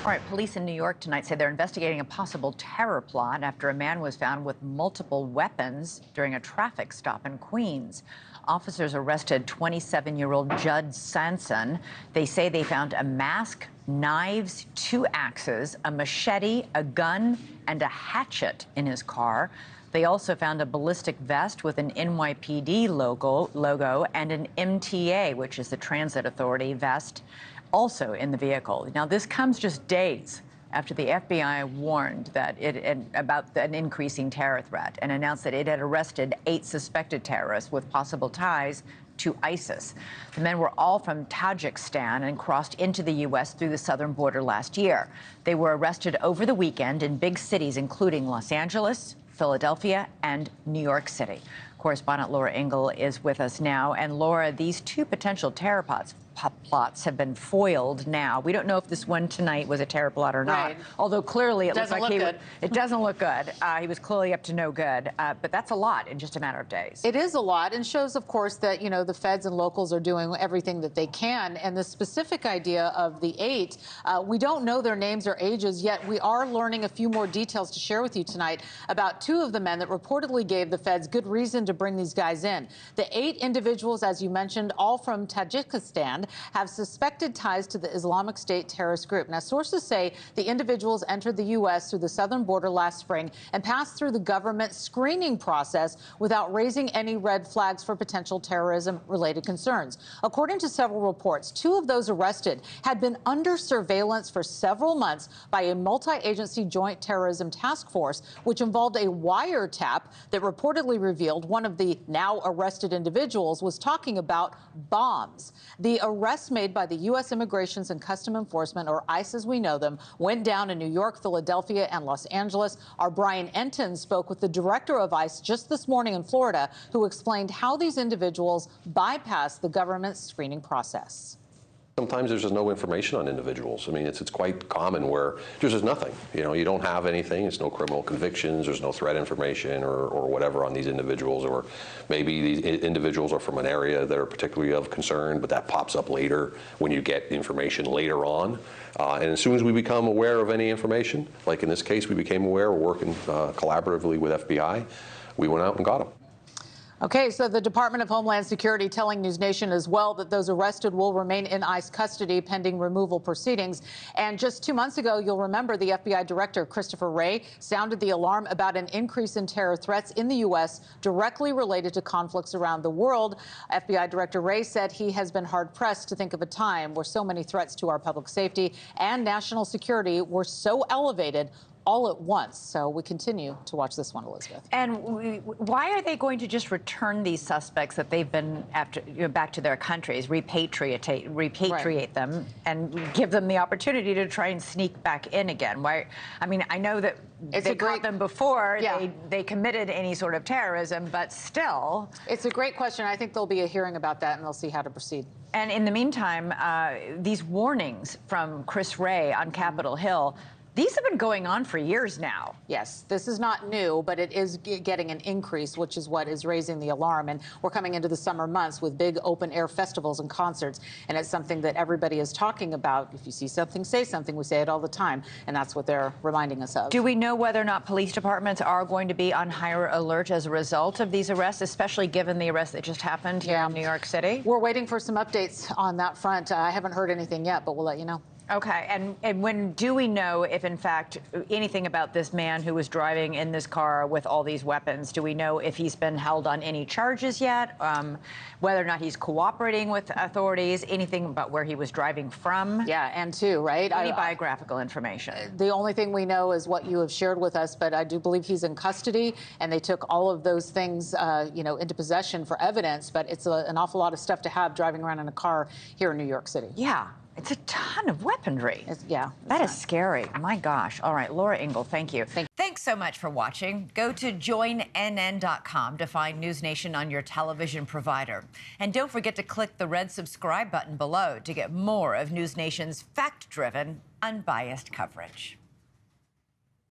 All right, police in New York tonight say they're investigating a possible terror plot after a man was found with multiple weapons during a traffic stop in Queens. Officers arrested 27-year-old Judd Sanson. They say they found a mask, knives, 2 axes, a machete, a gun, and a hatchet in his car. They also found a ballistic vest with an NYPD logo and an MTA, which is the Transit Authority vest, also in the vehicle. Now, this comes just days after the FBI warned that about an increasing terror threat and announced that it had arrested 8 suspected terrorists with possible ties to ISIS. The men were all from Tajikistan and crossed into the U.S. through the southern border last year. They were arrested over the weekend in big cities, including Los Angeles, Philadelphia, and New York City. Correspondent Laura Ingle is with us now. And Laura, these 2 potential terror plots have been foiled now. We don't know if this one tonight was a terror plot or not, although clearly it looks like it doesn't look good. He was clearly up to no good, but that's a lot in just a matter of days. It is a lot, and shows, of course, that, you know, the feds and locals are doing everything that they can. And the specific idea of the 8, we don't know their names or ages yet. We are learning a few more details to share with you tonight about 2 of the men that reportedly gave the feds good reason to bring these guys in. The 8 individuals, as you mentioned, all from Tajikistan, have suspected ties to the Islamic State terrorist group. Now, sources say the individuals entered the U.S. through the southern border last spring and passed through the government screening process without raising any red flags for potential terrorism-related concerns. According to several reports, 2 of those arrested had been under surveillance for several months by a multi-agency joint terrorism task force, which involved a wiretap that reportedly revealed one of the now arrested individuals was talking about bombs. The arrests made by the U.S. Immigration and Customs Enforcement, or ICE as we know them, went down in New York, Philadelphia, and Los Angeles. Our Brian Enton spoke with the director of ICE just this morning in Florida, who explained how these individuals bypassed the government's screening process. Sometimes there's just no information on individuals. I mean, it's quite common where there's just nothing. You know, you don't have anything. It's no criminal convictions. There's no threat information or whatever on these individuals. Or maybe these individuals are from an area that are particularly of concern, but that pops up later when you get information later on. And as soon as we become aware of any information, like in this case, we became aware, we're working collaboratively with FBI, we went out and got them. Okay, so the Department of Homeland Security telling NewsNation as well that those arrested will remain in ICE custody pending removal proceedings. And just 2 months ago, you'll remember the FBI Director Christopher Wray sounded the alarm about an increase in terror threats in the U.S. directly related to conflicts around the world. FBI Director Wray said he has been hard-pressed to think of a time where so many threats to our public safety and national security were so elevated all at once. So we continue to watch this one, Elizabeth. And why are they going to just return these suspects that they've been after, back to their countries, repatriate them, and give them the opportunity to try and sneak back in again? Why? I mean, I know that they caught them before they committed any sort of terrorism, but still. It's a great question. I think there'll be a hearing about that, and they'll see how to proceed. And in the meantime, these warnings from Chris Wray on Capitol Hill, these have been going on for years now. Yes, this is not new, but it is getting an increase, which is what is raising the alarm. And we're coming into the summer months with big open-air festivals and concerts, and it's something that everybody is talking about. If you see something, say something. We say it all the time, and that's what they're reminding us of. Do we know whether or not police departments are going to be on higher alert as a result of these arrests, especially given the arrest that just happened here in New York City? We're waiting for some updates on that front. I haven't heard anything yet, but we'll let you know. Okay, and when do we know if, in fact, anything about this man who was driving in this car with all these weapons? Do we know if he's been held on any charges yet? Whether or not he's cooperating with authorities? Anything about where he was driving from? Yeah, and right? Any biographical information? The only thing we know is what you have shared with us, but I do believe he's in custody, and they took all of those things, you know, into possession for evidence. But it's an awful lot of stuff to have driving around in a car here in New York City. Yeah. It's a ton of weaponry. Yeah. That is scary. My gosh. All right, Laura Ingle, thank you. Thanks so much for watching. Go to joinnn.com to find NewsNation on your television provider. And don't forget to click the red subscribe button below to get more of NewsNation's fact-driven, unbiased coverage.